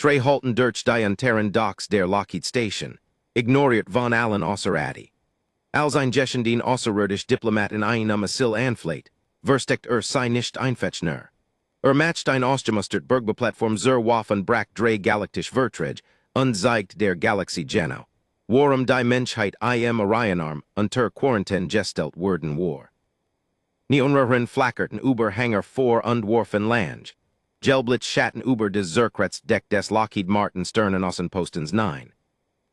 Tre halten durch die Unteren Docks der Lockheed Station, ignoriert von allen außer Addy. Als ein Geshendien außerirdisch Diplomat in einem Asyl anfleit, versteckt sei nicht einfetchner. Matcht ein ausgemustert Bergbeplattform zur Waffen brack drei galaktisch Verträge, unzeigt der Galaxie Genau. Warum die Menschheit im Orionarm unter Quarantäne gestellt werden war. Nie unrühren flackerten Überhänger vor und warfen Lange. Gelblitz schatten über des Zerkretz-Deck des Lockheed Martin Sternen Außenpostens 9.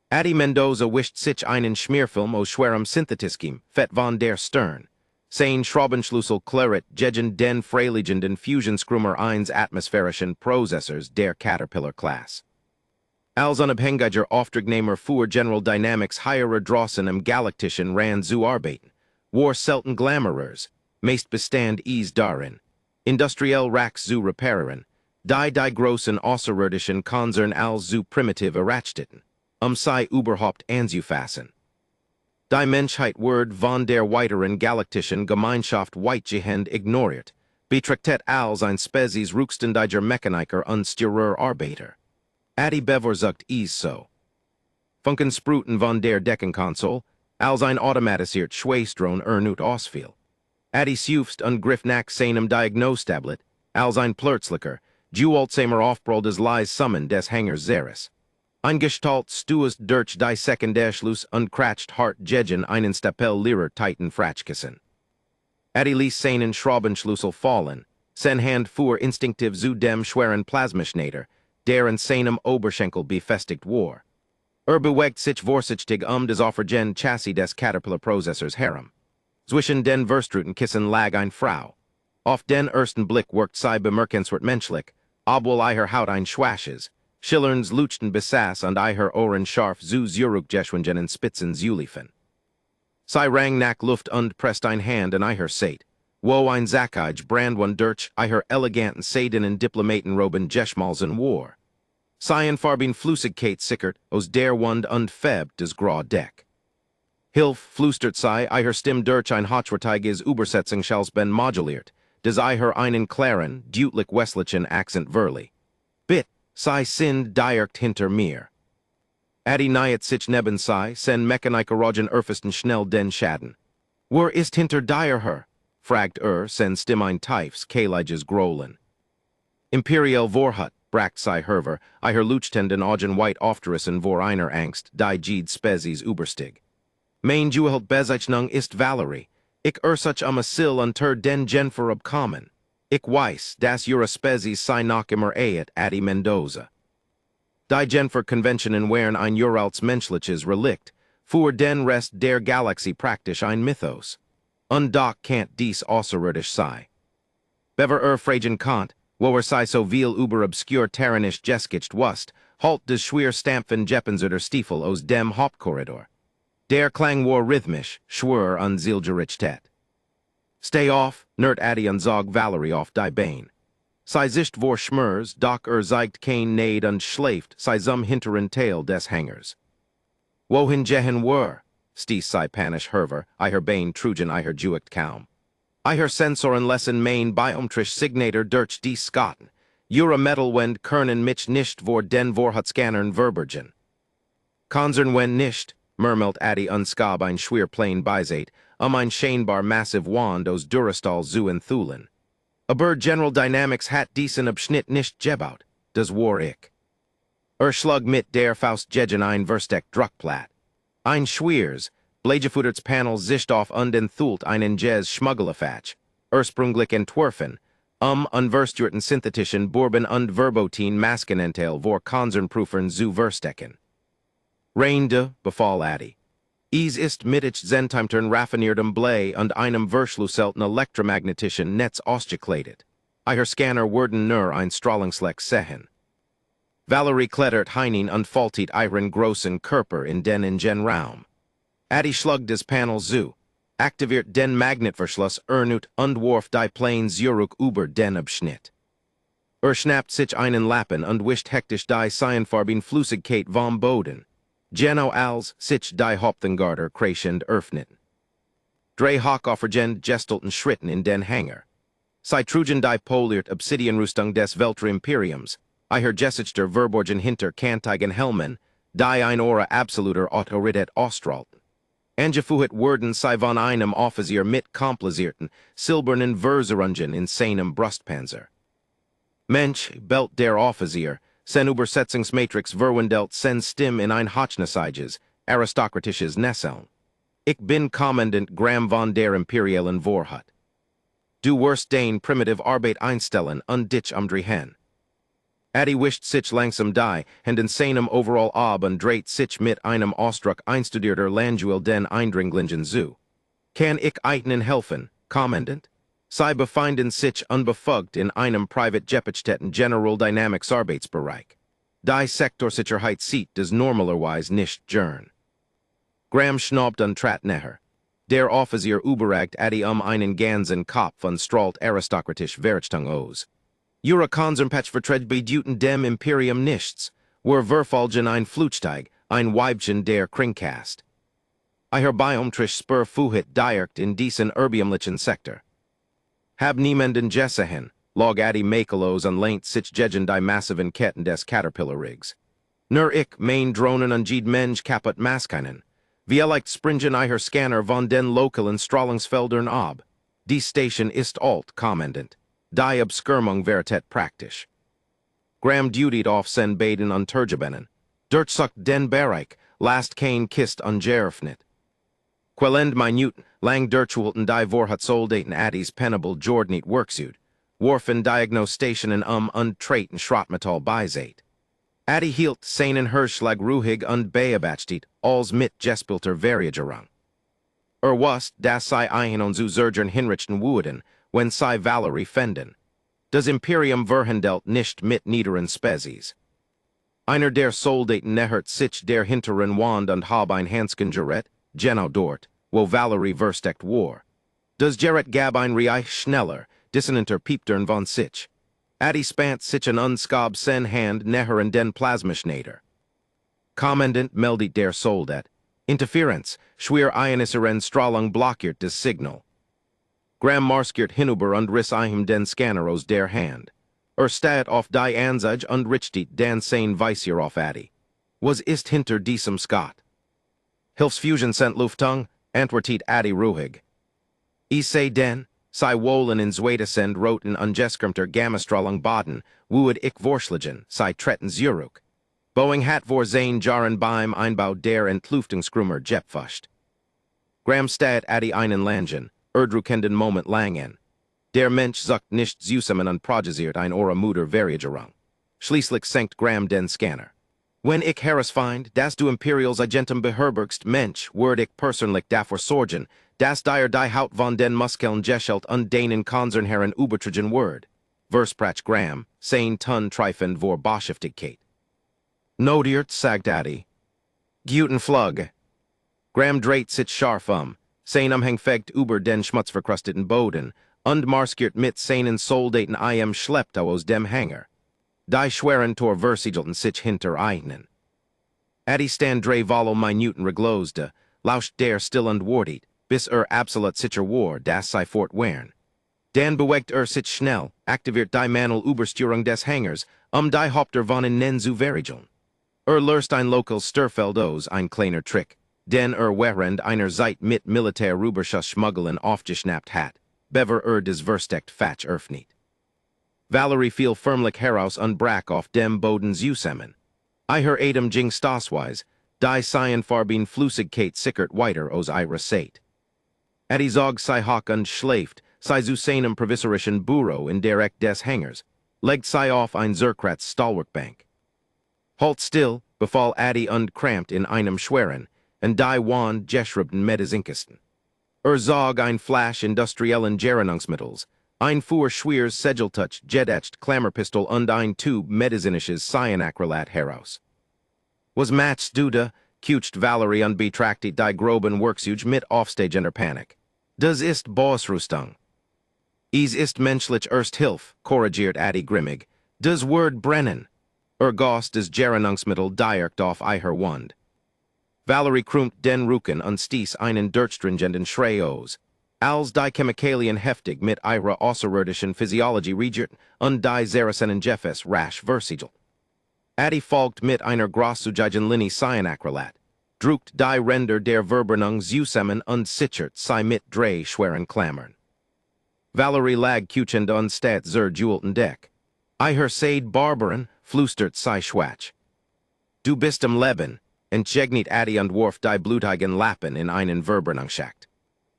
Addy Mendoza wischt sich einen Schmierfilm aus schwerem Synthetiskim, fett von der Stern. Sein Schraubenschlüssel kleret gegen den freiliegenden Fusionskrummer 1 atmosphärischen Prozessors der Caterpillar-Class. Als unabhängiger Auftragnehmer für General Dynamics higher drossen im galaktischen Ran zu arbeiten, war selten glamourers, meist bestand darin, industriell Racks zu reparieren, die großen außerirdischen Konzern als zu primitiv errachteten, sei überhaupt anzufassen. Die Menschheit wird von der weiteren galaktischen Gemeinschaft weitgehend ignoriert, betrachtet als ein Spezies rückständiger Mechaniker und Steuerarbeiter. Addy bevorzugt so. Funken spruten von der Deckenkonsole, als ein automatisiert Schwestron ernut ausfiel. Addy sufst und griff nach seinem Diagnostablet, als ein Plötzlicher, Alzheimer aufprall des Leis Summen des Hängers Zeres. Ein Gestalt stuest durch die Sekundenschluss und kratcht hart gegen einen Stapel leerer Titan Fratschkissen. Addy ließ seinen Schraubenschlüssel fallen, sen Hand fuhr instinktiv zu dem schweren Plasmaschneider, der in seinem Oberschenkel befestigt war. Bewegt sich vorsichtig des Offergen Chassis des Caterpillar-Prozessors herum. Zwischen den Verstruten-Kissen lag eine Frau. Auf den ersten Blick wirkt sie bemerkenswert menschlich, obwohl ihre Haut ein Schwasches, schillerns Leuchten besaß und ihre Ohren scharf zu zurückgeschwungen Spitzen zuliefen. Sie rang nach Luft und presst ein Hand in ihre Seite, wo ein Zackage brandwan durch ihre eleganten seidenen Diplomatenroben geschmolzen war. Sie in Farben Flüssigkeit sickert aus der Wand und febt des Grau Deck. Hilfe flüstert sie ihre Stimme durch ein hochwertiges Übersetzungsschalls ben moduliert, des ihre einen klaren, deutlich westlichen Akzent verli. Bitt, sie sind direkt hinter mir. Addy nähet sich neben sie, sen Mechaniker-Rogen erfesten schnell den Schaden. Wer ist hinter dir? Fragt sen Stimme ein tiefs, kehliges Growlen. Imperial Vorhut, brackt sie herver, ihre Leuchtenden Augen weit aufgerissen vor einer Angst, die jede Spezies überstig. Mein Juhelt Bezeichnung ist Valerie. Ich such Asyl unter den Genfer abkommen. Ich weiß, dass ihre Spezies sei noch immer Addy Mendoza. Die Genfer-Konventionen wären ein uraltes menschliches Relikt, für den Rest der Galaxie praktisch ein Mythos. Und doch can't dies außerirdisch sei. Bever fragen Kant, wo sei so viel über obscur terrenisch geskicht wust, halt des schwer stampfen Jeppenser Stiefel aus dem Hauptkorridor. Der Klang war rhythmisch, schwer und zielgerichtet. Stay off, nert Addy und zog Valerie auf die Bein. Sie sicht vor Schmers, doch zeigt kein Neid und schläft, sei zum hinteren Teil des Hängers. Wohin gehen wir? Stieß sei panisch herver, ihre Bein trugen ihre Juicht kaum. Ihre Sensoren lessen mein biometrisch Signator durch die Skotten. Ihre Metalwend können mich nicht vor den Vorhatscannern verbergen. Konzern wenn nicht, murmelt Addy unskab ein Schwerplane beiseit, ein scheinbar massive Wand aus Durastall zu enthulen. Aber General Dynamics hat diesen Abschnitt nicht gebaut, das war ich. Schlug mit der Faust gegen ein Versteck Druckplatt. Ein schweres, Blegefuderts Panel sicht auf und enthult einen Jazz Schmuggelfatsch, sprunglich entworfen, unverstörten synthetischen Bourbon und Verbotin Maskenanteil vor Konzernprüfern zu verstecken. Reinde, befahl Addy. Ist mit Zentimtern raffiniertem Blei und einem verschlüsselten elektromagnetischen Netz ausgekleidet. Ihre Scanner werden nur ein Strahlungsleck sehen. Valerie klettert hinein und faltet ihren großen Körper in den Raum. Addy schlug des Panel zu, aktiviert den Magnetverschluss ernut und warf die Plane zurück über den Abschnitt. Schnappt sich einen Lappen und wischt hektisch die cyanfarben Flüssigkeit vom Boden. Geno als sich die Hauptengarter kreischend öffneten. Drei Hawkoffergen gestalten Schritten in den Hänger. Sie trugen die poliert Obsidianrüstung des Imperiums, Iher Jessichter Verborgen hinter Kantigen Helmen, die ein Ora absoluter Autoritet Ostralt. Angefuhit Worden sei von einem Offizier mit komplizierten, silbernen Verserungen in seinem Brustpanzer. Mensch, Belt der Offizier, sen Übersetzungsmatrix Verwendelt sen Stim in ein Hochneseiges, aristokratisches Nesseln. Ich bin Kommandant Graham von der Imperialen Vorhut. Du wirst den primitive Arbeit einstellen und dich umdrehen. Adi wischt sich langsam die, and in seinem overall ob und dreht sich mit einem Ausdruck einstudierter Languel den Eindringlingen zu. Kann ich Ihnen helfen, Kommandant? Sie befinden sich unbefugt in einem Privatjepächteten General Dynamics Arbeitsbereich. Die Sektorsicherheit sieht des normalerweise nicht gern. Graham schnaubt und trat näher. Der Offizier überragt Adi einen ganzen Kopf und strahlt aristokratisch Verchtung aus. Jura Konzernpatch verträgt beduten dem Imperium nichts, wer Verfolgen ein Flugzeug, ein Weibchen der Kringkast. Iher Biomtrisch spur fuhit direkt in diesen urbiumlichen Sektor. Hab niemanden Jessahen, log Adi Makelos und lehnt sich gegen die massiven Ketten des Caterpillar-Rigs. Nur ich mein Drohnen und jed Mensch kaputt Maskinen. Wie leicht springen Iher Scanner von den lokalen Strahlungsfeldern ab. Die Station ist alt, Kommandant. Die Obskirmung veritet praktisch. Graham dutied auf sen Baden und Turgebenen. Dirt suckt den Bereich, last kein Kist ungerfnit. Quellend minuten, lang Dirtschulten die Vorhat Soldaten Addis Penable Jordnit Worksuit, Warfen Diagnostationen und Traiten Schrottmetall Beiseit. Addi hielt seinen Hirschlag Ruhig und Beabachtit, alls mit Jespilter Variagerung. Was, das sei ein und zu Zurgern hinrichten Wooden, wenn sei Valerie fenden. Das Imperium verhandelt nicht mit niederen Spezies. Einer der Soldaten nähert sich der hinteren Wand und hab ein Hanskengerät, genau dort, wo Valerie versteckt war. Das Gerät gab ein Reich schneller, dissonanter Pieptern von sich. Addi spant sich an unskab sen Hand näheren den Plasmaschneider. Kommandant meldet der Soldat. Interferenz, schwer ioniseren Strahlung blockiert das Signal. Graham marskiert hinüber und riss ihm den Scanner aus der Hand. Stat auf die Anzeige und richtet den sein Visier auf Addi. Was ist hinter diesem Scott? Hilfsfusion sent Luftung, antwortet Addi ruhig. Ich seh den, sei wollen in Zweitesend roten ungeskrumter Gammastrahlung Baden, wued ich vorschlagen, sei tretten Zurück. Boeing hat vor sein Jaren beim Einbau der Entlüftungskrümmer Jepfuscht. Graham stat Addi einen Langen, erdrukenden Moment langen. Der Mensch sucht nicht zusammen und produziert ein Ora Mutter Variagerung. Schließlich senkt Graham den Scanner. Wenn ich herausfind, dass du Imperials Agentum beherbergst, Mensch, werd ich persönlich davor sorgen, dass dir die Haut von den Muskeln geschelt und deinen Konzernherren übertragen werd. Versprach Graham, sein Ton treifend vor Beschäftigkeit. Notiert, sagt Addi. Guten Flug. Graham dreht sich scharf sein Umhängfegt über den schmutzverkrusteten Boden, und marskiert mit seinen Soldaten schleppt aus dem Hangar. Die schweren Tor versiegelten sich hinter einen. Addi stand drei Volo Minuten reglosde, lauscht der still und wartet, bis absolut sicher war, dass sei fortwähren. Dan bewegt sich schnell, aktiviert die Manöverübersteuerung des Hangars, die Haupter von ihnen zu verriegeln. Löst ein lokal Störfeld aus, ein kleiner Trick, den während einer Zeit mit Militärüberschuss schmuggeln aufgeschnappt hat, bever des Versteckt Fatsch öffnet. Valerie fiel förmlich heraus und brach auf dem Boden zusammen. Iher Adam ging stoßweise, die Cyanfarbin Flüssigkeit sickert weiter aus ihrer Seite. Addi zog sei hock und schläft, sei zu seinem provisorischen Büro in der Eck des Hangars, legt sei auf ein Zerkrats Stahlwerkbank. Halt still, befahl Addi und krampft in einem schweren, und die Wand geschrubten Medizinkesten. Zog ein Flash industriellen Gerinnungsmittels, ein Fuhr schweres Segeltouch Jedetcht Klammerpistol und ein Tube medizinisches Cyanacrylat heraus. Was matched Duda, kucht Valerie und betrachtet die groben Worksuge mit aufstehender Panik. Das ist Bossrüstung. Is ist menschlich Hilfe, korrigiert Addi grimmig. Das Word brennen. Goss des Gerinnungsmittel direkt auf ihrer Wand. Valerie krummt den Rücken und stieß einen durchstringenden Schrei aus. Als die Chemikalien heftig mit ihrer außerirdischen Physiologie regiert und die Saracenen Jeffes rasch versiegelt. Adi folgt mit einer großzügigen Linie Cyanacrylat. Druckt die Ränder der Verbrenung zusammen und sichert sie mit drei schweren Klammern. Valerie lag kuchend und stat zur Julten Deck. Ihr seid Barbaren, flüstert sie schwach. Du bist am Leben, entgegnet Adi und warf die blutigen Lappen in einen Verbrenungsschacht.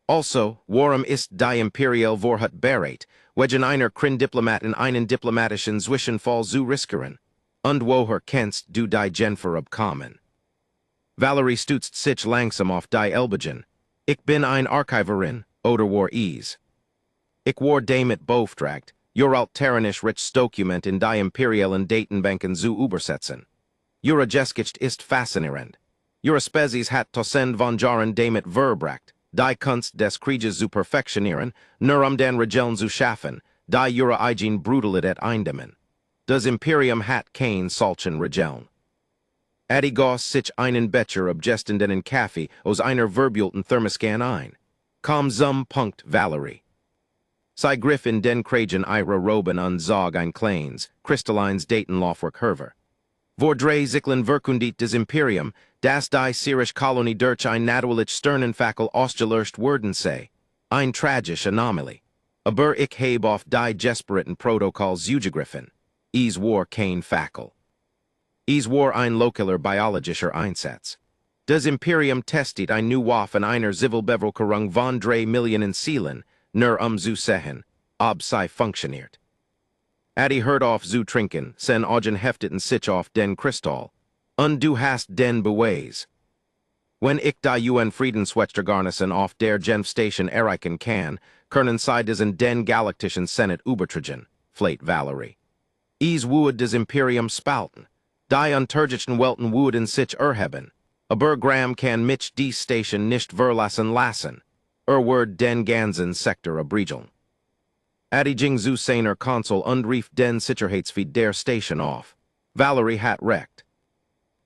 Also, warum ist die Imperial Vorhut bereit, wegen einer Diplomat in einen diplomatischen Zwischenfall zu riskieren? Und woher kennst du die Genfer abkommen? Valerie stützt sich langsam auf die Elbegen. Ich bin ein Archiverin, oder war is. Ich war damit beauftragt, your alternisches Dokument in die imperialen Datenbanken zu übersetzen. Ihre Geschichte ist faszinierend. Ihre Spezies hat tausend von Jahren damit verbracht, die Kunst des Krieges zu perfektionieren, nur den Regeln zu schaffen, die ihre eigen Brutalität eindämmen. Das Imperium hat kein solchen Regeln. Adi goss sich einen Becher abgestendenen Kaffee aus einer verbulten Thermoskan ein. Komm zum Punkt, Valerie. Sie griff in den Kragen ihrer Roben und zog ein kleines, kristallines Datenlaufwerk hervor. Vor drei Zyklen verkündigt des Imperium, dass die syrische Kolonie durch ein naturlich Sternenfackel ausgelöscht worden sei. Ein tragische Anomalie. Aber ich habe auf die desperate Protokolls zugegriffen. Es war kein Fackel. Es war ein lokaler biologischer Einsatz. Das Imperium testet ein new Waffen einer Zivilbevölkerung von 3 Millionen Seelen, nur zu sehen, ob sie funktioniert. Adi hört auf zu trinken, sen Augen hefteten sich auf den Kristall. Und du hast den Beweis. Wenn ich die UN Friedenswächtergarnison auf der Genfstation erreichen kann, können sie diesen den galaktischen Senat übertragen, fleit Valerie. Es would des Imperium spalten. Die untergischen Welten würden sich erheben. Aber Graham kann mich die Station nicht verlassen lassen. Wird den ganzen Sektor abriegeln. Adi ging zu seiner Konsole und rief den Sicherheitsfeed der Station auf. Valerie hat recht.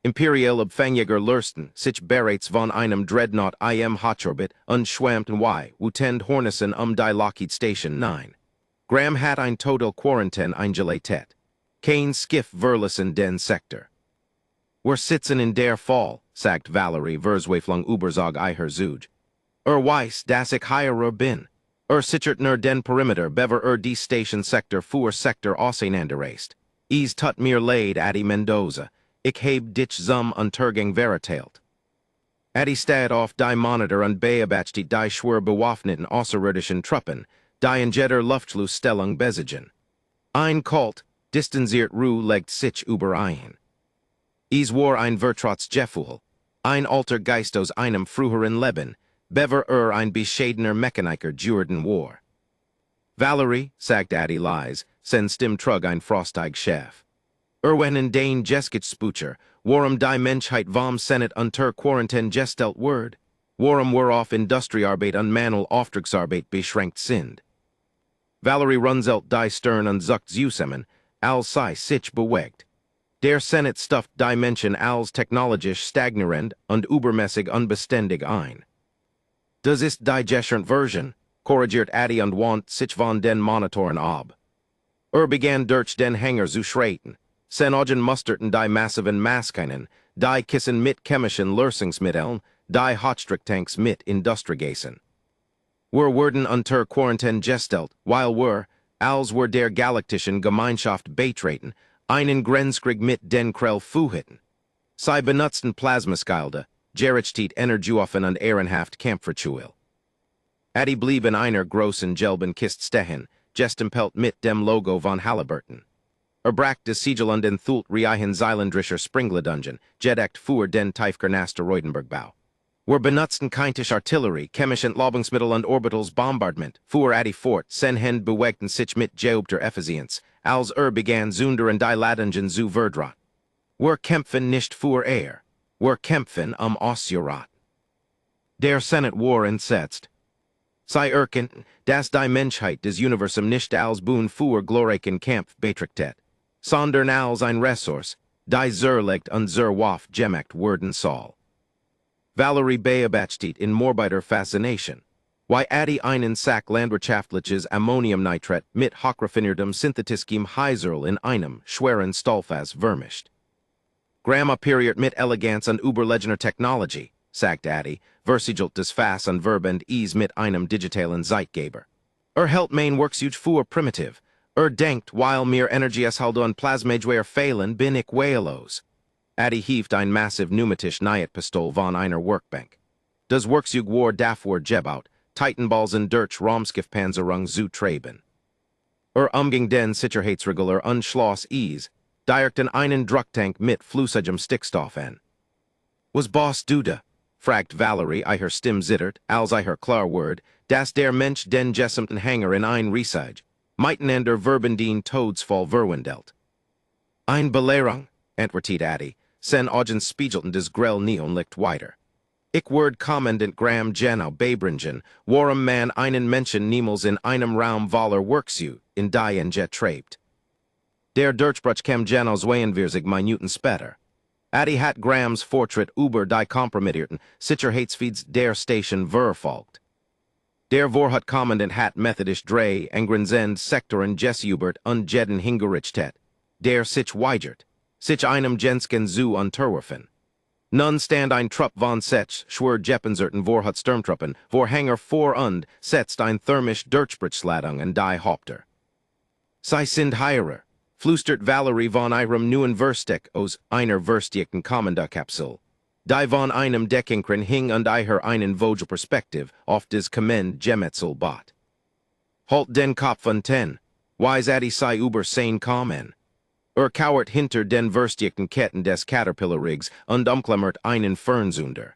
Imperial Abfangjäger Lursten, sich bereits von einem Dreadnought im Hochorbit und schwammten Wutend Hornissen die Lockheed Station 9. Graham hat ein Total Quarantäne eingeleitet. Kein Skiff verlassen den Sektor. Wir sitzen in der Fall, sagt Valerie Verzweiflung überzog ihr Zug. Weiß, dass ich hier bin. Sichert nur den Perimeter bever die Station Sektor für Sektor auseinanderreist. Es tut mir leid, Adi Mendoza. Ich heb dich zum Untergang veritelt. Adi stad auf die Monitor und beobachtet die schwer bewaffneten außerirdischen Truppen, die in jeder Luftschlussstellung besiegen. Ein Kult, distanziert Ruhe legt sich über ein. Es war ein Vertratsgefühl, ein alter Geist aus einem früheren Leben, bever ein bescheidener Mechaniker Jordan war. Valerie, sagt Adi leise, sen stim trug ein frostig Chef. Wenn in den Geskitspucher, warum die Menschheit vom Senat unter Quarantäne gestellt wird, warum wir auf Industriearbeit und manuell Auftragsarbeit beschränkt sind. Valerie runzelt die Stirn und zuckt zusammen, als sei sich bewegt. Der Senat stuft die Menschen als technologisch stagnierend und übermäßig unbeständig ein. Das ist die Geschernt Version, korrigiert Adi und wand sich von den Monitoren ab. Begann durch den Hänger zu schreiten. Sen Augen musterten die massiven Maskinen, die Kissen mit chemischen Lösungsmitteln, die Hotstricktanks mit Industriegasen. Wir wurden unter Quarantäne gestellt, weil wir, als wir der galaktischen Gemeinschaft beitreten, einen Grenzkrieg mit den Krell führten. Sie benutzten Plasmaskilde, gerichtet Energiewaffen und ehrenhaft Kampfritual. Adi blieb in einer großen gelben Kiste stehen, gestempelt mit dem Logo von Halliburton. Bracht des Siegel und enthüllt Reihen Seilendrischer Springledungen, gedeckt für den Tiefkern Asteroidenbergbau. Wir benutzten keintisch Artillerie, chemische Entlaubungsmittel und Orbitals Bombardment, fuhr Adi fort, sen hen bewegten sich mit geübter Effizienz, als begann zunderen die Ladungen zu verdrat. Wir kämpfen nicht für wir kämpfen Ausjurat. Der Senat war entsetzt. Sie erkannten, dass die Menschheit des Universum nicht als Boon für glorreichen Kampf betrachtet, sondern als ein Ressource, die zerlegt und zerwaff gemacht werden soll. Valerie beobachtet in morbider Faszination, Adi einen Sack landwirtschaftliches Ammoniumnitrat mit hochraffiniertem synthetischem Heiserl in einem schweren Stahlfass vermischt. Gramma period mit Eleganz und Überlegener Technology, sagt Addy, versigelt des Fass und Verbend ease mit einem digitalen Zeitgeber. Helt main works huge für primitive. Denkt, while mir Energies haldo und Plasmageware fehlen, bin ich Whalos. Addy hieft ein massiv pneumatisch Pistol von einer Workbank. Das Worksug war dafür gebaut, Titanballs durch Raumschiffpanzerung zu treiben. Umging den Sicherheitsregular und Schloss ease, direkt in einen Drucktank mit flüssigem Stickstoff an. Was Boss Duda? Fragt Valerie, her Stimm zittert, als her klar word, dass der Mensch den gesamten Hanger in ein Riesige, miteinander verbindien Todsfall verwendelt. Ein Belehrung, antwortet Addy, sen Augen spiegelten des grell Neon licht weiter. Ich word Kommandant Graham Genau Babringen, warum man einen Menschen niemals in einem Raum voller Worksu, in die Jet trabt. Der Durchbruch kam Genau Zweyenwirsig Minuten später. Addy hat Grahams Fortschritt über die kompromittierten Sicherheitsfeeds der Station verfolgt. Der Vorhut Kommandant hat methodisch drei Engrenzend Sektoren Jessubert und Jeden hingerichtet, der sich weigert, sich einem Jensken zu unterwerfen. Nun stand ein Trupp von Sech, schwer Jeppenserten Vorhut Sturmtruppen, Vorhanger vor und setzt ein thermisch Durchbruchsladung an die Haupter. Sie sind Heirer, flüstert Valerie von ihrem neuen Versteck aus einer verstiegten Kommandakapsel. Die von einem Deckenkren hing und einen Vogelperspektiv auf des Kommand Gemetzelbot. Halt den Kopf von ten, wise Addy sei über sein Kommen. Kauert hinter den verstiegten Ketten des Caterpillar-Rigs und umklammert einen Fernzunder.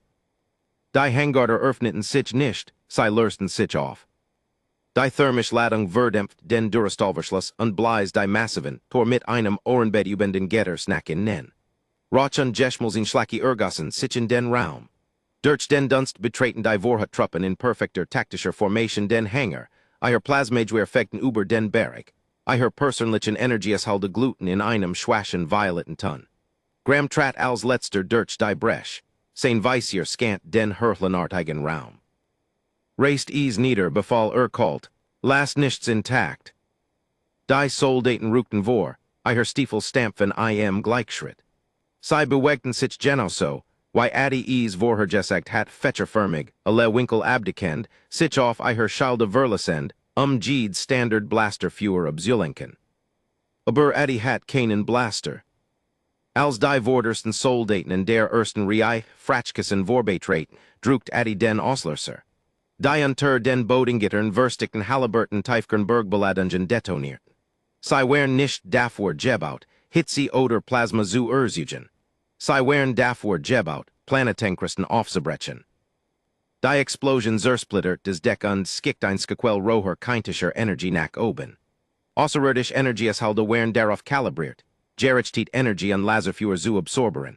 Die Hangarder öffneten sich nicht, sie lösten sich auf. Die thermisch Ladung verdämpft den Durastalverschluss und bläst die massiven, Tor mit einem Ohrenbett über den Gitter snacken nen. Roch und Jeschmelsin schlacki Ergossen sich in den Raum. Durch den Dunst betreten die Vorhut-Truppen in perfekter taktischer Formation den Hangar, Plasmageware effekten über den Berg, persönlichen Energieshalde Gluten in einem schwachen violeten Ton. Graham trat als letzter durch die Brech, sein Weissier scant den Hörhlenartigen Raum. Raced ease nieder befahl kalt, last nichts intakt. Die Soldaten rückten vor, Stiefel stampfen im Gleichschritt. Sie bewegten sich genauso, Addy ease vorhergesagt hat fetcherförmig, alle Winkel abdekend, sich auf Schalde verlesend, Jeed Standard Blaster Führer abzulenken. Aber Addy hat keinen Blaster. Als die vordersten Soldaten in der ersten Reihe Fratschkissen vorbeitreten, druckt Addy den Auslöser. Die unter den Bodengittern verstigten Halliburton Tiefkernbergbeladungen detoniert. Sie waren nicht dafür gebaut, Hitzi oder Plasma zu erzugen. Sie waren dafür gebaut, Planetenchristen aufzubrechen. Die Explosion zersplittert des Deck und skickt ein Skequell roher keintischer Energie nach oben. Außerirdisch Energieshalde waren darauf kalibriert, Gerichtet Energie und Laserführer zu absorberen.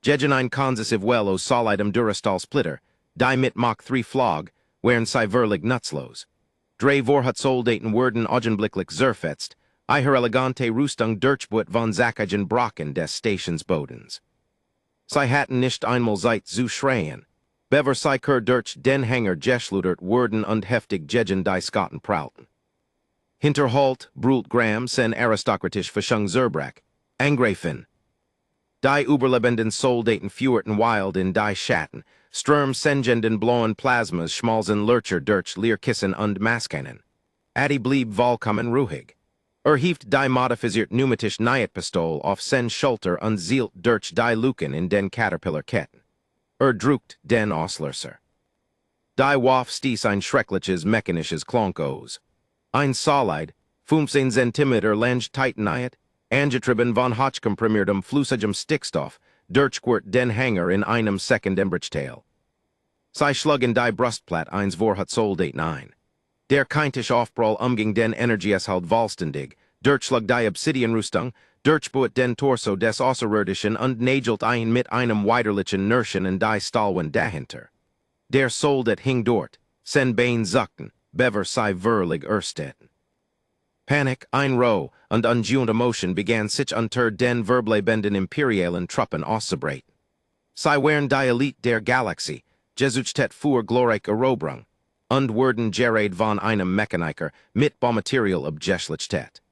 Gegen ein konsessiv well aus solidem Durastal Splitter, die mit Mach 3 Flog, waren sie verlig nutzlos. Drei Vorhut Soldaten wurden augenblicklich zerfetzt, elegante Rüstung Durchbut von Zackigen Brocken des Stationsbodens. Sie hatten nicht einmal Zeit zu schreien. Bever sie durch den Hanger geschludert wurden und heftig gegen die Skotten prallten. Hinterhalt, brüllt Graham, sen aristokratisch verschung Zerbrack, Angreifen. Die überlebenden Soldaten führten wild in die Schatten, Sturm sengenden blauen Plasmas schmalzen Lurcher durch Leerkissen und Maskanen. Addy blieb vollkommen ruhig. Hieft die modifisiert pneumatisch Pistol auf sen Schulter und zielt durch die Luken in den Caterpillar-Ketten. Druckt den Auslöser. Die Waff stieß ein schreckliches mechanisches Klonkos. Ein solid, 15 Zentimeter Lange Titaniet, angetrieben von hochkomprimiertem flüssigem Stickstoff, durchquert den Hanger in einem Sekundembruchteil. Sie schlugen die Brustplatte eins Vorhut Soldaten ein. Der keintisch Aufprall umging den Energieshalt vollständig, durchschlug die Obsidianrüstung, durchbohrt den Torso des Außerirdischen und nagelt ein mit einem weiderlichen Nürschen in die Stahlwand dahinter. Der Soldat hing dort, sen Bein zuckten, bever sei verlig ersteten. Panik, Einroh und ungewohnte Motion begann sich unter den verblebenden imperialen Truppen auszubreiten. Sie waren die Elite der Galaxie, gesuchtet für glorreiche Eroberung, und wurden gerät von einem Mechaniker mit Baumaterial abgeschlichtet.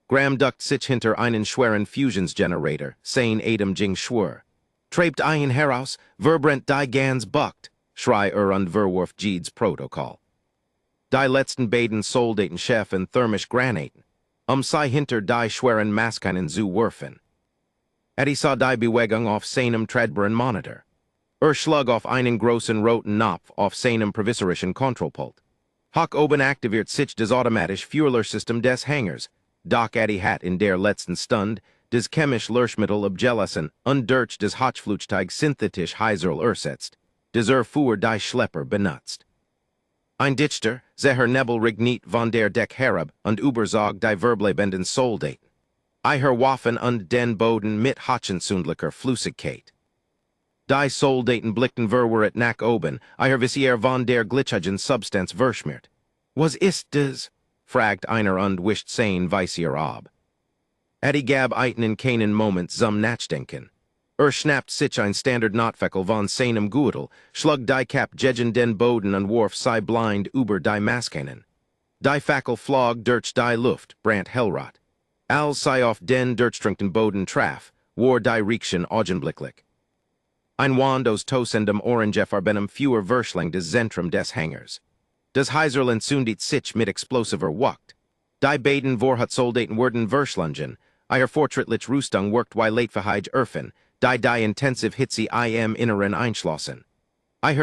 Gram duckt sich hinter einen schweren Fusionsgenerator, sein Adam Jing Schwur. Trapt ein heraus, verbrent die Gans buckt, schrei und verworf Jeeds Protokoll. Die letzten beiden Soldaten Chef und thermisch Granaten, sei hinter die schweren Maskinen zu werfen. Saw die Bewegung auf seinem Tradbaren Monitor. Schlug auf einen großen roten Knopf auf seinem provisorischen Kontrollpult. Hock oben aktiviert sich das automatisch Führersystem des Hangars. Doc hat in der letzten Stund des chemisch Löschmittel abgelassen und durch des Hochflugzeug synthetisch Heiserl ersetzt, des Fuhr die Schlepper benutzt. Ein Dichter, seher Nebel Rignit von der Deck herab und überzog die verblebenden Soldaten. Waffen und den Boden mit Hochensundlicher Flüssigkeit. Die Soldaten blickten verwirrt nach oben, visier von der glitschigen Substanz verschmiert. Was ist das? Fragt einer und wischt sein Weissier ab. Gab einen keinen Moment zum Nachdenken. Schnappt sich ein Standard Notfeckel von seinem Gürtel, schlug die Kap gegen den Boden und warf sei blind über die Maskinen. Die Fackel flog durch die Luft, brant hellrot. Als sei auf den durchstrengten Boden traf, war die Riekchen augenblicklich. Ein Wand aus tosendem Orangefarbenem fewer Verschling des Zentrum des Hangars. Das Heiserland sundit sich mit explosiver Wucht. Die beiden Vorhut-Soldaten wurden verschlungen, fortschrittlich Rüstung workt wie Leitverheij erfen, die intensiv Hitze im Inneren einschlossen.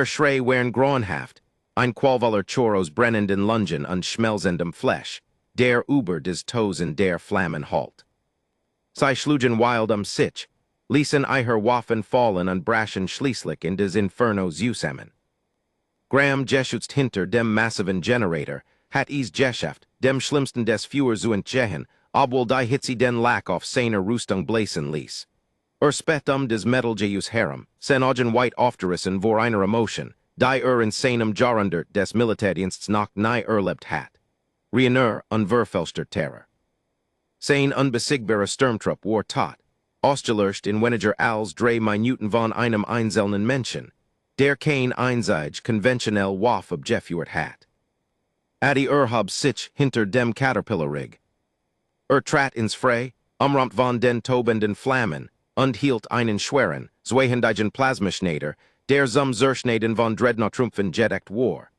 Schrei wären grauenhaft, ein qualvoller Choros brennenden Lungen und schmelzendem Fleisch, der über des Tosen der Flammen halt. Sie schlugen wild sich, ließen Waffen fallen und brachen schließlich in des Infernos zusammen. Gram geschützt hinter dem massiven Generator, hat Geschäft, dem schlimmsten des Führer zu entgehen, obwohl die Hitze den Lack auf seiner Rüstung bläsen ließ. Spät des Metalgeus herem, sen augen white aufgerissen vor einer Emotion, die in seinem Jarundert des Militärdiensts noch nie erlebt hat. Riener unverfälschter Terror. Sein unbesiegbare Sturmtrupp war tot, ausgelöscht in weniger als 3 Minuten von einem einzelnen Menschen, der kein einzig konventionell Waff abgeführt hat. Hab sich hinter dem Caterpillar-Rig. Trat ins Frei, umrammt von den tobenden Flammen, und hielt einen schweren, zweihändigen Plasmaschneider, der zum Zerschneiden von Dreadnought-Trumpfen gedeckt war.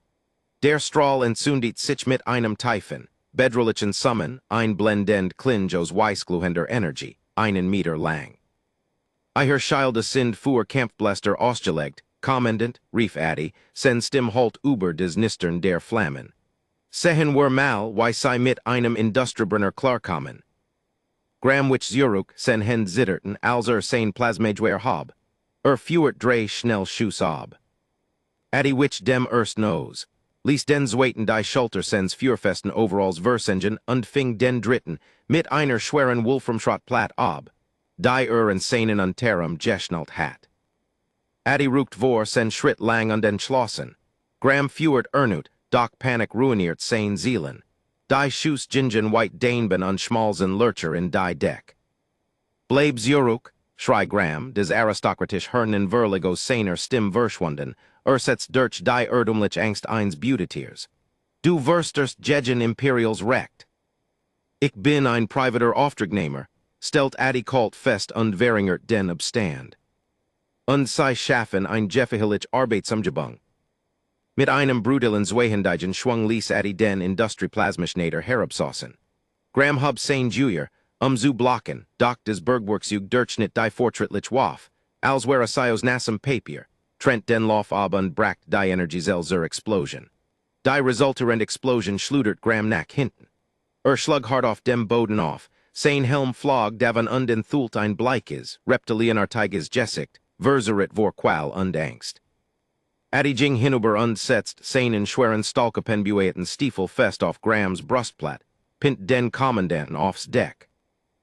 Der Strahl entzündet sich mit einem tiefen, bedrohlichen Summen, ein blendend Klinge aus weißglühender Energie, einen Meter lang. Schilde sind für Kampfblaster ausgelegt, Kommandant, rief sen Stimm halt über des Nistern der Flammen. Sehen wir mal, wie sie mit einem Industriebrenner klarkommen. Gramwich Zurück sen hen zitterten als sein Plasmagewehr hab. Führt 3 schnell Schuss ab. Wich dem erst knows. Ließ den zweiten die Schultersens fürfesten Overalls Versengin und fing den dritten mit einer schweren Wolframschrott platt ab. Die in seinen Unterm geschnallt hat. Ruckt vor sen Schritt lang und entschlossen. Gram führt ernut, doch Panik ruiniert sein Seelen. Die Schuss gingen white Daneben und schmalzen Lurcher in die Deck. Bleib zurück, schrei Gram, des aristokratisch Hernen Verligos seiner Stimm verschwunden, setzt durch die erdumlich Angst eins Beautetiers. Du wirst gegen Imperials recht. Ich bin ein privater Auftragnehmer, stellt kalt fest und verringert den Abstand. Und sie schaffen ein jeffehillich Arbeitsumgebung. Mit einem brutalen Zweihändigen schwung ließ den Industrieplasmaschneider herabsausen. Gram hub sein Junior, zu blocken, doch des Bergwerkzug durchschnitt die fortschrittlich Waff, als wäre sios nassem Papier, Trent den Lauf ab und bracht die Energiezell zur Explosion. Die resultarend Explosion schludert Gram nach hinten. Schlug hart auf dem Boden auf, sein Helm flog davon und enthult ein bleikes, reptilienartiges Gesicht, verseret vor Qual und Angst. Jing hinüber und setzt seinen schweren Stahlkapenbueten Stiefel fest auf Grams Brustplatte, pint den Kommandanten aufs Deck.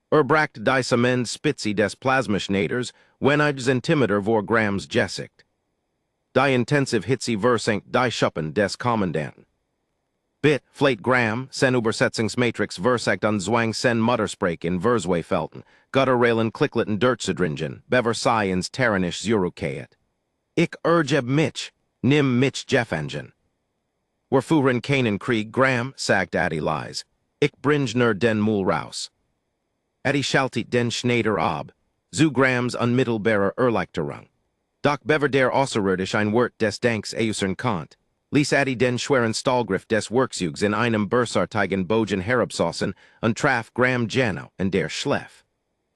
Bracht die Cement Spitze des Plasmaschneiders, wenn Zentimeter vor Grams Gesicht. Die intensiv Hitze versenkt die Schuppen des Kommandanten. Bit, Flate Gram, sen Übersetzungsmatrix versagt und zwang sen Muttersprach in Versweifelten, Gutterrailen Klickleten Durchzudringen, Beversei ins Terranisch Zurückkehet. Ich mich, nimm mich Jeffengen. Wir fuhren keinen Krieg, Gram, sagt Lies. Ich bring nur den Mul raus. Adi schaltet den Schneider ab, zu Grams unmittelbarer Erleichterung. Doch bever der außeriridisch ein Wort des Danks äußern Kant. Lies Adi den schweren Stahlgriff des Werkzeugs in einem bösartigen Bogen herabsausen und traf Gram Jano und der Schleff.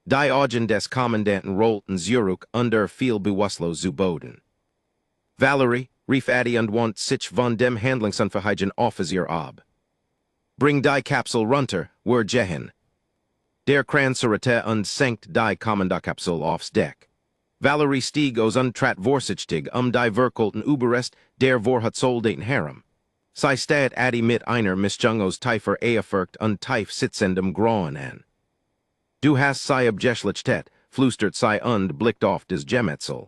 Die Augen des Kommandanten rollten Zurück under viel Bewusstlos zu Boden. Valerie, rief Adi und want sich von dem Handlungsunverheigen Offizier ab. Bring die Kapsel runter, were Jehen. Der Kransurete und senkt die Kommandokapsel aufs Deck. Valerie stieg aus untrat vorsichtig die Verkolten Überrest der Vorhatsoldaten Harem. Sie stad Adi mit einer Mischung aus tiefer Ehrfurcht und tief sitzendem Grauen an. Du hast sie abgeschlichtet, flüstert sie und blickt auf des Gemetzel.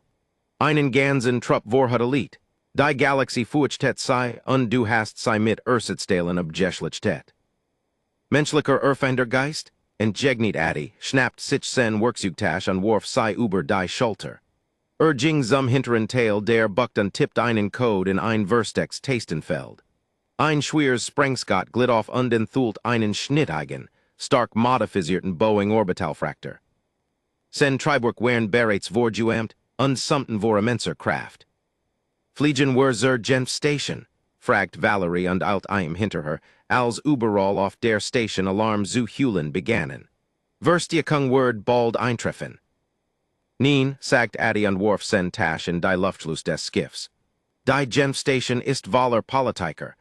Einen ganzen Trupp Vorhatelit. Die Galaxie fürchtet sie und du hast sie mit Ursitstalen abgeschlichtet. Menschlicher Erfindergeist? Entgegnit Adi, schnappt sich sen Werkzeugtasch und warf sie über die Schulter. Ging zum hinteren Teil der Bucht und tippt einen Code in ein Verstex Tastenfeld. Ein schweres Sprengskott glitt auf und enthüllt einen Schnitteigen, stark modifizierten Boeing Orbitalfraktor. Sen Triburg wären bereits vorgeamt und summten vor immenser Kraft. Fliegen wir zur Genfstation? Fragt Valerie und eilt einem hinter her, als überall auf der Station Alarm zu heulen begannen. Verstärkung wird bald eintreffen. Nein, sagt Adi und warf sen Tasch in die Luftschluss des Skiffs. Die Genfstation ist voller Politiker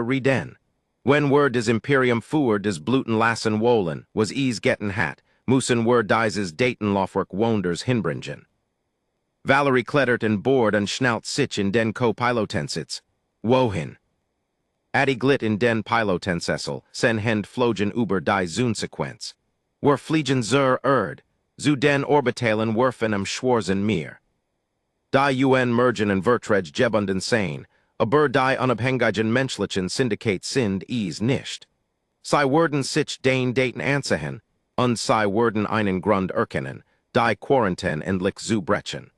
reden. Wenn wir des Imperium fuhr des Bluten lassen wollen, was is getten hat, müssen wir dieses Datenlaufwerk wonders hinbringen. Valerie klettert in Bord und schnaut sich in den Co-Pilotensitz. Wohin? Adi glitt in den Pilotensessel, sen Hend flogen über die Zoom-Sequenz. Wir fliegen zur Erd, zu den Orbitalen werfen am Schwarzen Meer. Die UN mergen und Verträge gebunden sein, aber die unabhängigen menschlichen Syndicate sind is nicht. Sie werden sich den Daten ansehen, und sie werden einen Grund erkennen, die Quarantäne endlich zu brechen.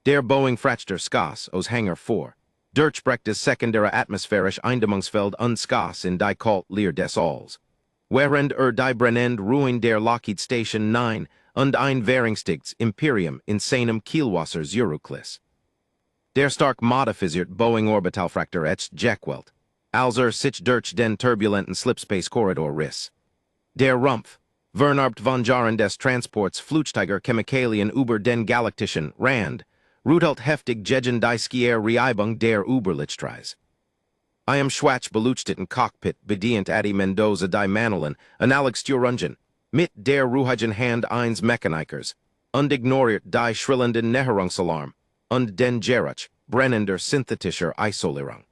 Der Boeing frachtschte Skass aus Hangar 4. Durchbrecht des sekundäre atmosphärisch Eindämmungsfeld und Skass in die Kalt Leer des Alls. Während die brennend Ruin der Lockheed Station 9 und ein Währungstigs Imperium in seinem Kielwasser zurückließ. Der stark modifiziert Boeing Orbitalfraktor etzt Jackwelt, als sich durch den turbulenten Slipspace-Korridor riss. Der Rumpf, vernarbt von Jahren des Transports Flugsteiger Chemikalien über den galaktischen Rand, rudelt heftig gegen die Skier Reibung der Überlichtreise. Am Schwach beleuchteten Cockpit bedient Adi Mendoza die Mandeln, analog Steuerungen, mit der ruhigen Hand eines Mechanikers, und ignoriert die schrillenden Näherungsalarm, und den Geruch brennender synthetischer Isolierung.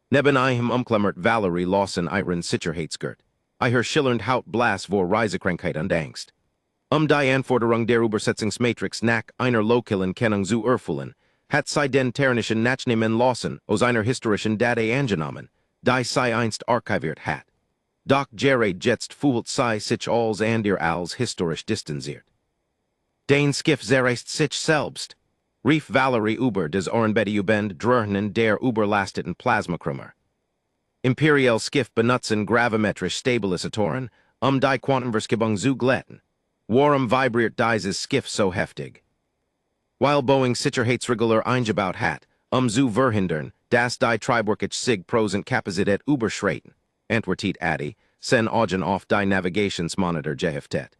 Neben ihm umklammert Valerie Lawson ihren Sicherheitsgurt, ihr schillernd Haut blass vor Reisekrankheit und Angst. Die Anforderung der Übersetzungsmatrix nach einer lokalen Kennung zu erfüllen, hat sie den Ternischen nachnehmen lassen aus einer historischen Datei angenommen, die sie einst archiviert hat. Doch Jared jetzt fühlt sie sich als als historisch distanziert. Den Skiff zerreißt sich selbst, rief Valerie über des Ohrenbedeubend Dröhnen der überlasteten Plasmakrümmer. Imperial Skiff benutzen gravimetrisch Stabilisatoren, die Quantenverskibung zu glätten. Warum vibriert dieses Skiff so heftig? Weil Boeing Sicherheitsregler eingebaut hat, zu verhindern, dass die Triburgische Sig prosent Kapazität überschreiten, antwortet Adi, sen Augen auf die Navigationsmonitor geheftet.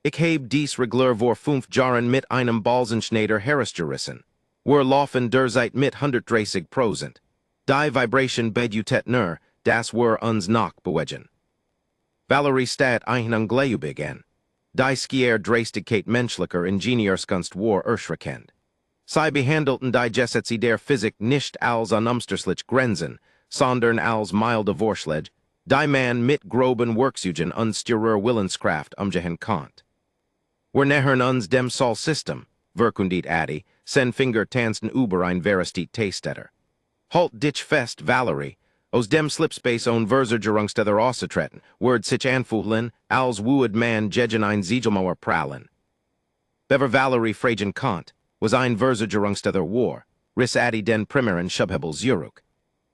Ich heb dies Regler vor 5 Jahren mit einem Balsenschneider herausgerissen. Wir laufen derzeit mit 130%. Die Vibration bedutet nur, dass wir uns noch bewegen. Valerie stad ein Ungläubig an. Die Skier Dreistigkeit menschlicher Ingenieurskunst war erschreckend. Sie behandelten die Gesetze der Physik nicht als unumstößlich Grenzen, sondern als milde Vorschläge, die man mit groben Werkzeugen und steurer Willenskraft umgehen konnte. Wir nähern uns dem Sol-System, verkündet Adi, sen Finger tanzten über ein Verestit Testetter. Halt dich fest, Valerie, aus dem Slipspace on Versorgerungstether auszutreten, wird sich anfühlen, als would man gegen ein Siegelmauer prallen. Bever Valerie fragen Kant, was ein Versorgerungstether war, riss Adi den primären Schubhebel zurück.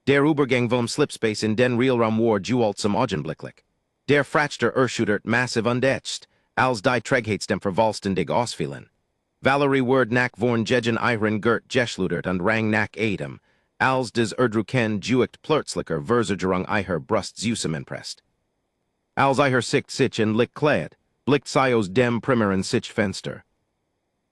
Der Übergang vom Slipspace in den Realraum war dual zum Augenblicklich. Der Frachter Erschudert massiv undetcht, als die Trägheitstem vervalstendig ausfielen. Valerie Word nach vorn Jegen Ihren Gert Jeschludert und Rang nach Adem, als des Erdruken Juicht Plurtzlicker Versergerung Eiher Brust Zusem impressed. Als Eiher sicht sich in Lick Kleid, blickt Sios dem Primeren sich Fenster.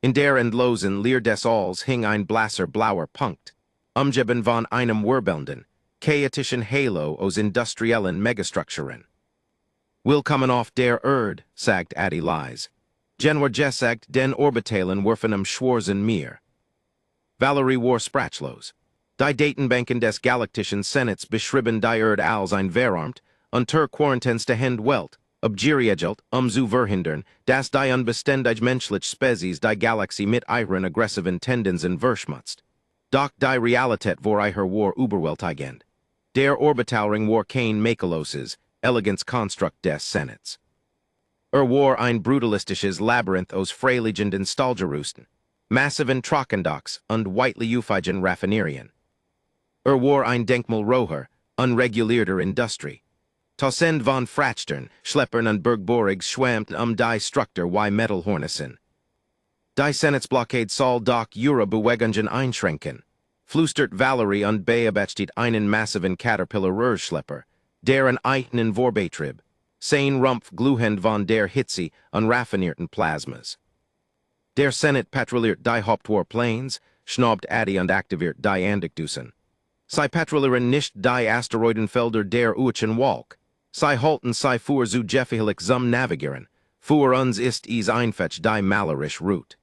In der Endlosen Leer des Alls hing ein blasser blauer Punkt, umgeben von einem Wirbelnden, chaotischen Halo aus industriellen Megastrukturen. Willkommen auf der Erd, sagt Adi Lies. Genwer gesagt den Orbitalen werfenem Schwarzen Meer. Valerie war sprachlos. Die Datenbanken des galaktischen Senats beschrieben die Erd als ein verarmt, unter quarantenste Hend Welt, Obgeriegelt, zu verhindern, dass die unbeständig menschlich Spezies die Galaxie mit ihren aggressiven Tendenzen verschmutzt. Doch die Realität war Eiher war überwältigend. Der Orbitalring war kein makeloses, elegans Konstrukt des Senats. War ein brutalistisches Labyrinth aus freiligenden Stahlgerusten, massiven Trockendocs und whitely-ufigen Raffinerien. War ein Denkmalroher, unregulierter Industrie. Tausend von Frachtern, Schleppern und Bergbohrigs schwammt die Struktur wie Metallhornissen. Die Senatsblockade soll doch ihre Bewegungen einschränken, flüstert Valerie und beobachtet einen massiven Caterpillar-Röhrschlepper, der in eigenen Vorbetrieb, sein Rumpf gluhend von der Hitze und raffinierten Plasmas. Der Senat patrouilliert die Hauptwarplanes, schnaubt Adi und aktiviert die Andikdusen. Sie patrouillieren nicht die Asteroidenfelder der Uischen Walk. Sie halten sie für zu gefährlich zum Navigieren. Für uns ist es einfach die malerische Route.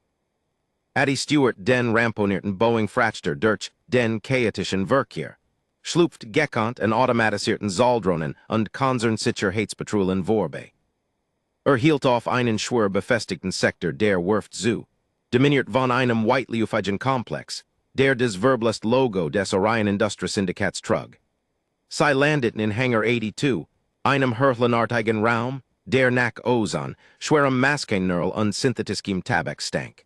Adi Stewart den ramponierten Boeing Frachter durch den chaotischen Verkehr, schlupft gekonnt und automatisierten Saldronen und Konzernsicherheitspatrouillen vorbei. Hielt auf einen schwer befestigten Sektor der Werft zu, dominiert von einem whitely-ufigen Komplex, der des verblust Logo des Orion Industrie Syndikats trug. Sie landeten in Hangar 82, einem herrlichartigen Raum, der nach Ozon, schwerem Maskennerl und synthetischem Tabak stank.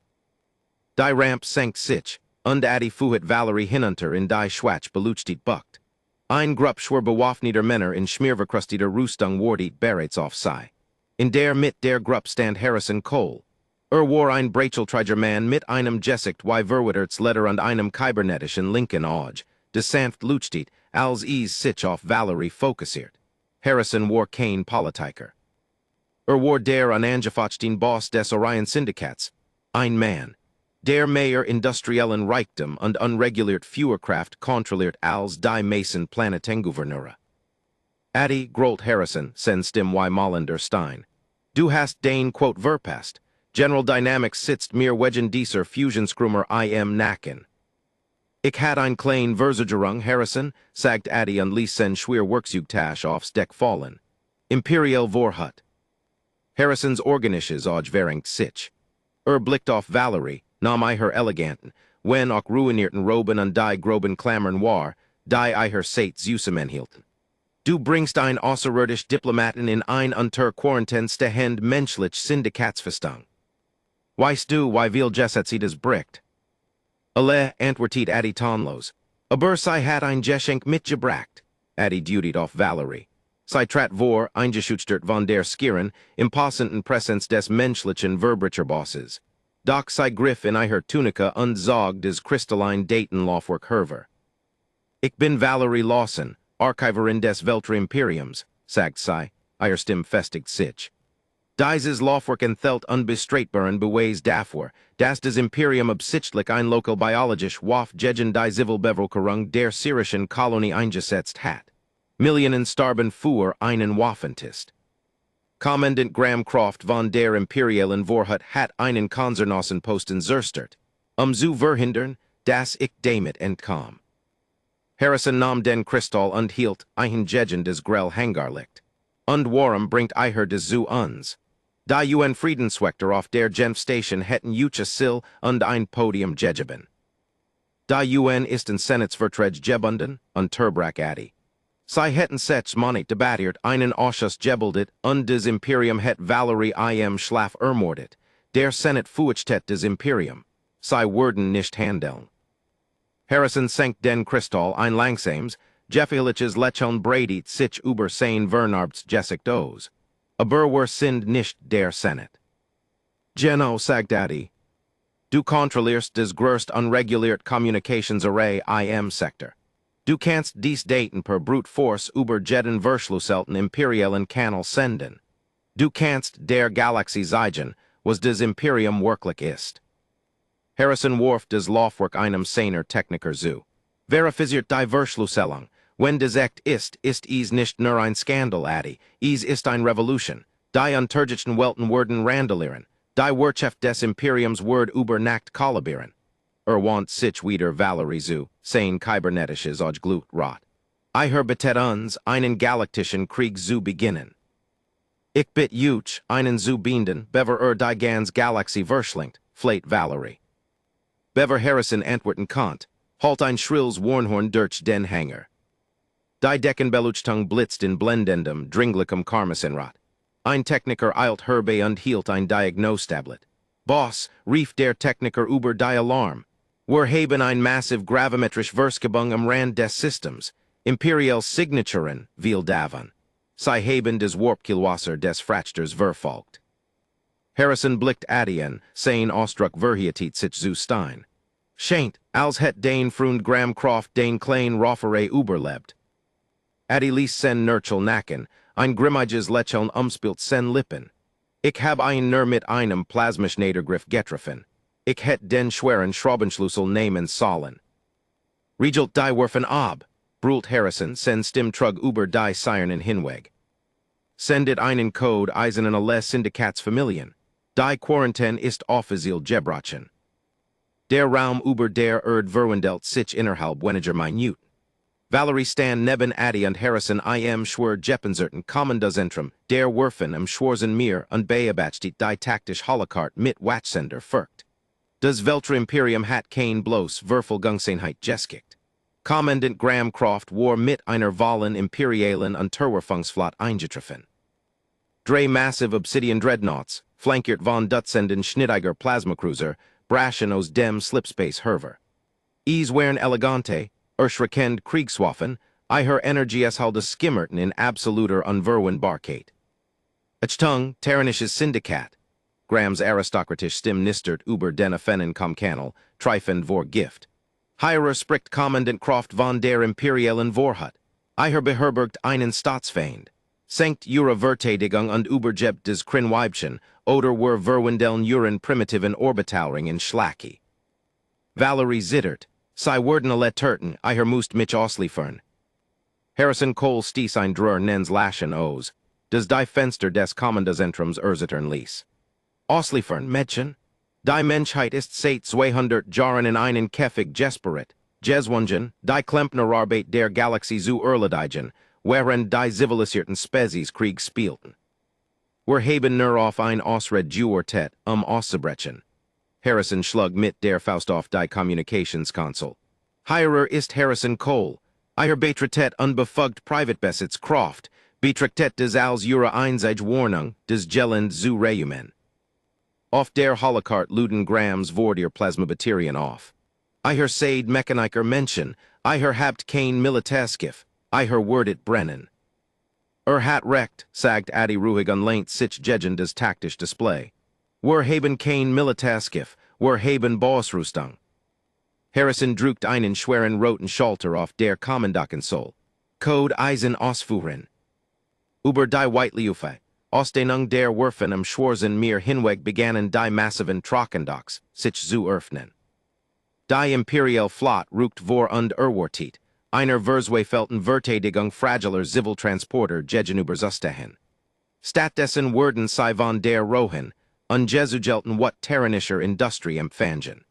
Die Ramp sank sich, und Adi fuhrt Valerie hinunter in die Schwach beluchtet bucht. Ein Grupp schwer bewaffneter Männer in schmierverkrusteter Rüstung wartet bereits auf sie. In der mit der Grupp stand Harrison Cole. War ein breichelträger Mann mit einem Gesicht wie Verwitterts Leder und einem kybernetischen linken Auge, des sanft luchtet, als sich auf Valerie fokussiert. Harrison war kein Politiker. War der unangefochten Boss des Orion Syndikats, ein Mann, der mehr industriellen Reichtum und unreguliert Fuhrkraft kontrolliert als die Mason Planetengouverneur. Adi grollt Harrison, sen stim wie Molander Stein. Du hast den Quote verpasst. General Dynamics sitzt mir wegen dieser Fusionskrummer im Nacken. Ich had ein klein Versagerung, Harrison, sagt Adi und ließ sen schwer Werkzeugtasch aufs Deck fallen. Imperial Vorhut. Harrisons organisches Auge verringt sich. Blickt auf Valerie, nahm Eiher eleganten, wenn auch ruinierten Roben und die groben Klammern war, die Eiher Seit Zusammen hielten. Du bringst ein außerirdisch Diplomaten in ein unter Quarantäne stehend menschlich Syndikatsfestung. Weißt du, wie viel Jesset sie das bricht? Alle antwortet Adi tonlos. Aber sie hat ein Geschenk mitgebracht. Adi dutet auf Valerie. Sie trat vor, eingeschüchtert von der Skieren, impossenten Präsenz des menschlichen Verbrecherbosses. Doch sie griff in Eiher Tunika und zog des crystalline Datenlaufwerk herver. Ich bin Valerie Lawson, Archiverin des Imperiums, sagt sie, Eier Stimme festigt sich. Dieses Laufwerk enthält unbestreitbaren Beweis dafür, dass das Imperium absichtlich ein lokal biologisch Waff gegen die Zivilbevölkerung der syrischen Kolonie eingesetzt hat. Millionen starben für einen Waffentist. Kommandant Graham Croft von der Imperialen Vorhut hat einen Konzernaußenposten zerstört, zu verhindern, dass ich damit entkam. Harrison nahm den Kristall und hielt ein gegen des Grell Hangarlicht. Und warum bringt Eiher des zu uns? Die UN Friedenswächter auf der Genf Station hätten Ucha Sill und ein Podium gegeben. Die UN ist in Senatsverträge gebunden und Turbrak Adi. Sie hätten sechs Monate debattiert einen Ausschuss gebildet und das Imperium het Valerie im Schlaf ermordet. Der Senat fürchtete des Imperium. Sie würden nicht handeln. Harrison senkt den Kristall ein langsames, gefährliches Lächeln breitet sich über sein Vernarbts Gesicht aus. Aber wer sind nicht der Senate. Genau sagdadi. Du kontrollierst des größt unreguliert Communicationsarray im Sektor. Du kannst dies Daten per brute force über jeden Verschlüsselten imperialen Kanal senden. Du kannst der Galaxie zeigen, was des Imperium wirklich ist. Harrison Worf des Laufwerk einem seiner Techniker zu. Verifisiert die Verschlüsselung. Wenn des echt ist is nicht nur ein Skandal addi, ist ein Revolution. Die untergischen Welten werden randalieren. Die Wirtschaft des Imperiums wird über Nacht kollabieren. Want sich wieder Valerie zu, sein kybernetisches Glut rot. Ich betet uns, einen galaktischen Krieg zu beginnen. Ich bitt euch, einen zu binden, bever die ganz Galaxie verschlingt, flate Valerie. Bever Harrison antworten kant, halt ein schrills Warnhorn durch den Hanger. Die Deckenbeluchtung blitzt in blendendem, dringlichem Karmasenrat. Ein Techniker eilt herbei und hielt ein Diagnostablet. Boss, rief der Techniker über die Alarm. Wir haben ein massiv gravimetrisch Verschiebung am Rand des Systems. Imperial Signaturen, viel davon. Sie haben des Warpkielwasser des Frachters verfolgt. Harrison blickt Adien, sein Ausdruck verhietet sich zu Stein. Scheint, als het den Freund Gramcroft den klein Roffere überlebt. Adi ließ sen Nurchel nacken, ein grimmiges Lächeln umspielt sen Lippen. Ich hab ein nur mit einem Plasmaschneidergriff getroffen. Ich het den schweren Schraubenschlüssel nehmen sollen. Regelt die werfen ab, brüllt Harrison, sen Stimmtrug über die Sirenen hinweg. Sendet einen Code eisen alles Syndikatsfamilien. Die Quarantäne ist offiziell gebrochen. Der Raum über der verwandelt sich innerhalb weniger Minuten. Valerie stand neben Addy und Harrison im schwer Jeppenzerten Kommandozentrum, der Werfen am Schwarzen Meer und beobachtet die taktisch Holocart mit Watchsender fürcht. Das Weltre Imperium hat kein bloß Würfelgungseinheit geskickt. Kommandant Gramcroft war mit einer vollen imperialen Unterwerfungsflotte eingetroffen. Drei massive Obsidian Dreadnoughts, flankiert von Dutzenden Schnittiger Plasmacruiser, brachen aus dem Slipspace Herver. Waren elegante, erschreckend Kriegswaffen, Energies halde skimmerten in absoluter Unverwundbarkeit. Achtung, Terranisches Syndikat. Grams aristokratisch Stimm nistert über den Affenen kom Kanal, Treifen vor Gift. Hierer spricht Kommandant Croft von der Imperialen Vorhut. Beherbergt einen Staatsfeind. Senkt ihre Verteidigung und übergebt des Krinweibchen, oder were verwindeln ihren primitiven Orbitalring in Schlacki. Valerie zittert. Sie werden Turten, musst mich ausliefern. Harrison Cole stieß ein Drör nens Laschen aus. Des die Fenster des Kommandozentrums erzittern ließ. Ausliefern, Mädchen? Die Menschheit ist seit 200 Jahren in einen Käfig gesperrt. Jeswungen, die Klempnerarbeit der Galaxie zu erledigen, während die zivilisierten Spezies Krieg spielten. Wir haben nur auf ein Ausred Duortet, auszubrechen. Harrison schlug mit der Faust auf die Communications-Console. Hierer ist Harrison Cole. Betretet unbefugt Privatbesitz Croft, betretet des als ihre einsige Warnung, des Gelend zu Reumen. Auf der Holocart luden Grams vor ihr Plasmabatterien auf. Seid Mechaniker Menschen, habt kein Militärskiff, wordet brennen. Hat recht, sagt Addy ruhig und lehnt sich gegen des taktisch Display. Wir haben kein Militärskiff, wir haben Bossrüstung. Harrison drückt einen schweren roten Schalter auf der Kommandokonsole. Code Eisen ausführen. Über die Whiteleufe, Ausdehnung der Werfen am Schwarzen Meer hinweg begannen die massiven Trockendoks, sich zu öffnen. Die Imperial Flotte rückt vor und erwartet, einer Verzweifelten Verteidigung fragiler Ziviltransporter gegenüber Zustehen. Stattdessen werden sie von der Rohen, ungesugelten wat terranischer Industrie empfangen.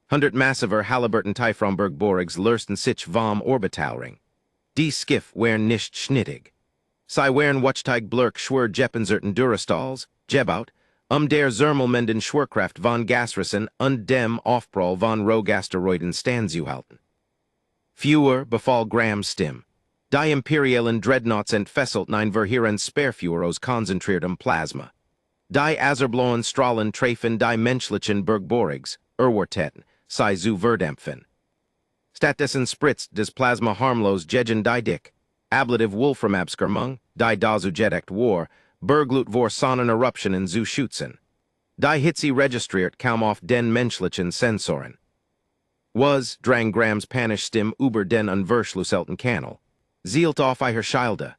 100 massiver Halliburton Typhronberg Borigs lursten sich vom Orbitalring. Die Skiff wären nicht schnittig. Sie wären Watchteig blurk schwer Jeppenzerten Durastals, Jebaut, der Zermelmenden Schwerkraft von Gasrissen und dem Aufprall von Rogasteroiden standzuhalten. Fewer befall Grams Stimm. Die Imperialen Dreadnoughts entfesselt ein Verheeren Sperrfuhr aus konzentriertem Plasma. Die Azerblauen Strahlen treffen die menschlichen Bergborigs, erwarteten, sei zu verdämpfen. Stattdessen spritzt des Plasma harmlos gegen die Dick, ablative Wolframabskirmung, die dazu gedeckt war, Berglut vor sonnen Eruption in zu schützen. Die Hitze registriert kaum auf den menschlichen Sensoren. Was, drang Grams panisch stim über den unverschlüsselten Kanal. Zielt auf ihre Schilde.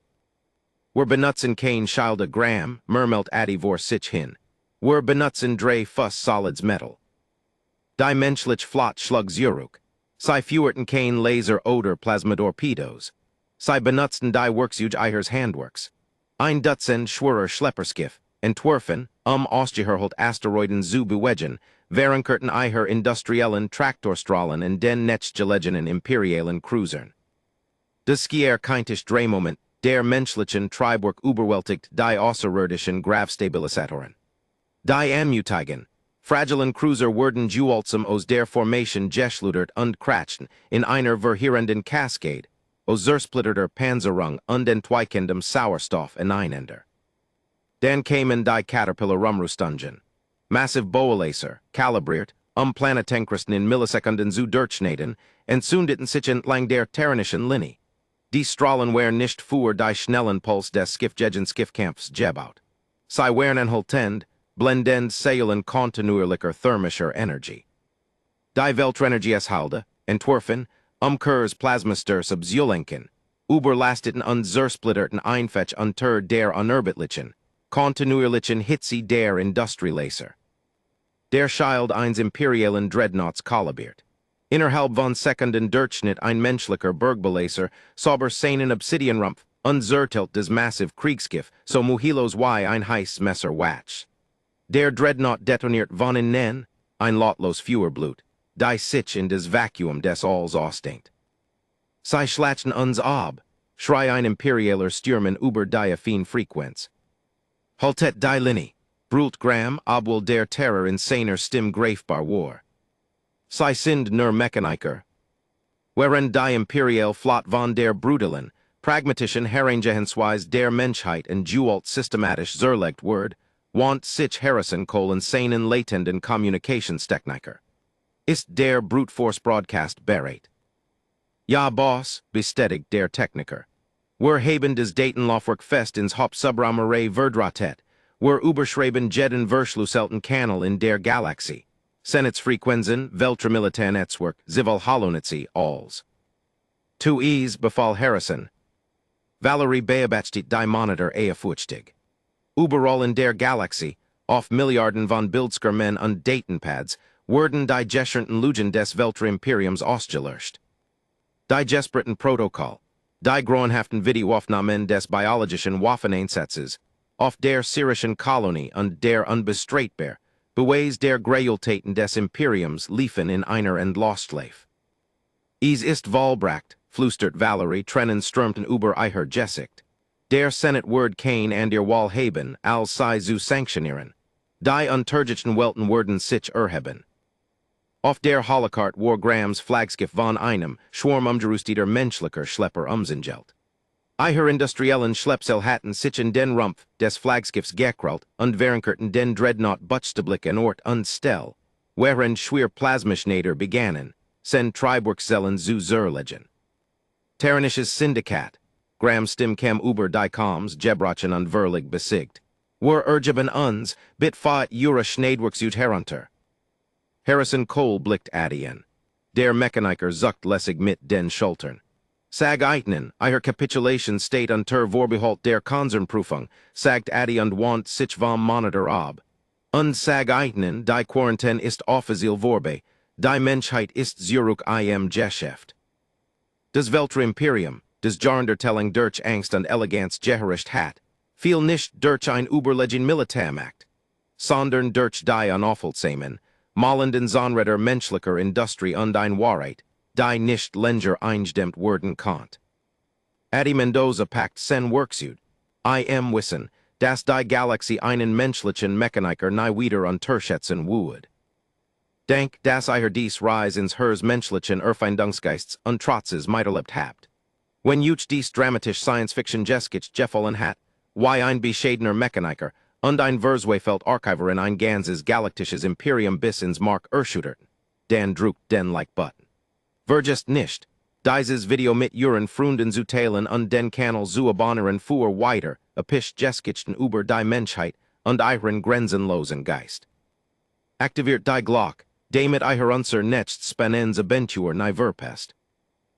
Were benutzen kein Schilde Gram, murmelt Addy vor sich hin. Were benutzen drei Fuss solids metal. Die menschlich flott schlug Zurück. Sie führten kein Laser oder Plasmadorpedos. Sie benutzten die Werkzeuge ihres Handwerks. Ein Dutzend schwerer Schlepperskiff, entworfen, ausgeherholt Asteroiden zu bewegen, wärenkerten ihrer industriellen Traktorstrahlen in den netzgelegenen imperialen Cruisern. Das Skier keintisch Drehmoment, der menschlichen Triebwerk überwältigt die außerirdischen Gravstabilisatoren. Die Anmutigen, fragilen Cruiser wurden Juolzum aus der Formation geschludert und krachten in einer verheerenden Cascade, aus zersplitterter Panzerung und entweichendem Sauerstoff ineinander. Dann kamen die Caterpillar Rumrüstungen. Massive Boalacer, kalibriert, Planetenchristen in Millisekunden zu durchschneiden, entzündeten sich entlang der terranischen Linie. Die Strahlen waren nicht für die schnellen Puls des Schiffkampfs gebaut. Sie waren enthaltend, blendend Säulen kontinuierlicher thermischer Energie. Die Weltenergieshalde, entworfen, Kurs Plasmaster subzulenken, überlasteten und zersplitterten Einfetch unter der unerbittlichen, kontinuierlichen Hitze der Industrielaser. Der Schild eines imperialen Dreadnoughts kalibriert. Innerhalb von Sekunden Durchschnitt ein menschlicher Bergbelaser, sauber seinen Obsidianrumpf, unzertelt des Massiv Kriegsschiff, so Muhilos wie ein Heißmesser watch. Der Dreadnought detoniert von innen, ein lotlos Feuerblut, die sich in des Vakuum des Alls ausdenkt. Sie schlachten uns ab, schrei ein imperialer Stürmen über die affine Frequenz. Haltet die Linie, brult Gram, obwohl der Terror insaner Stimme greifbar war. Sie sind nur Mechaniker. Während die Imperial Flott von der brutalen, pragmatischen Herangehensweise der Menschheit in Juolt systematisch zerlegt wird, want sich Harrison seinen latenden Kommunikationstechniker. Ist der Brute Force Broadcast bereit? Ja, Boss, bestätigt der Techniker. Wir haben des Datenlaufwerk fest ins Hauptsubrammerei verdrahtet. Wir überschreiben jeden verschlüsselten Kanal in der Galaxie. Senatsfrequenzen, Weltramilitärnetzwerk, Zivilhalonitzi, alls. To ease, befahl Harrison. Valerie beobachtet die Monitor fürchtig. Überall in der Galaxie, auf Milliarden von Bildskärmen und Datenpads, wurden die gescherten Lügen des Weltrimperiums ausgelöscht. Die gesperrten Protokoll, die grauenhaften Videoaufnahmen des biologischen Waffeneinsatzes, auf der syrischen Kolonie und der unbestreitbar, Beweis der Gräueltaten des Imperiums liefen in einer Endlostschleife. Es ist vollbracht, flüstert Valerie, Trennen strömten über ihr Gesicht. Der Senate word kein an der Wahl haben, als sei zu sanktionieren. Die untergischen Welten wurden sich erheben. Auf der Holocart war Grams Flaggschiff von einem schwarmumgerüsteter menschlicher Schlepper umzingelt. Ihre industriellen Schleppsel hatten sich in den Rumpf des Flaggschiffs gekrallt und wärenkerten den Dreadnought buchstäblich an Ort und Stell, während schwer Plasmaschneider begannen, sen Triebwerkzellen zu zerlegen. Terranisches Syndikat, Gram Stim kam über die Koms, Gebrachen und Verlig besiegt, were ergeben uns, bitfahrt ihre Schneidwerkzeuge herunter. Harrison Cole blickt Addy an. Der Mechaniker zuckt lässig mit den Schultern. Sag einen, ihre Kapitulation steht unter Vorbehalt der Konzernprüfung, sagt Addy und want sich vom Monitor ab. Und sag einen, die Quarantäne ist offiziell vorbei, die Menschheit ist zurück im Geschäft. Das Weltrimperium, das Jarndertelling durch Angst und Eleganz geherrscht hat, fiel nicht durch ein überlegen Militärmacht, sondern durch die unaufhaltsamen, malenden Zahnräder menschlicher Industrie und ein Wahrheit, die nicht länger eingedämmt werden konnt. Addy Mendoza packt sen Werkzeug. Wissen, dass die Galaxie einen menschlichen Mechaniker nie wieder unterschätzen würde. Denk, dass ihr dies Reis ins Hers menschlichen Erfindungsgeists und Trotzes miterlebt habt. Wenn euch dies dramatisch Science-Fiction gefallen hat, wie ein bescheidener Mechaniker und ein Verswefeld Archiver in ein ganzes galaktisches Imperium bis ins Mark erschüttert, dann drückt den Like-Button. Vergesst nicht, Dieses Video mit Uren Freunden zu teilen und den Kanal zu abonnieren für weiter, Geschichten über die Menschheit und ihren grenzenlosen Geist. Aktiviert die Glock, damit ihr unser nächstes spannendes Abenteuer nie verpasst.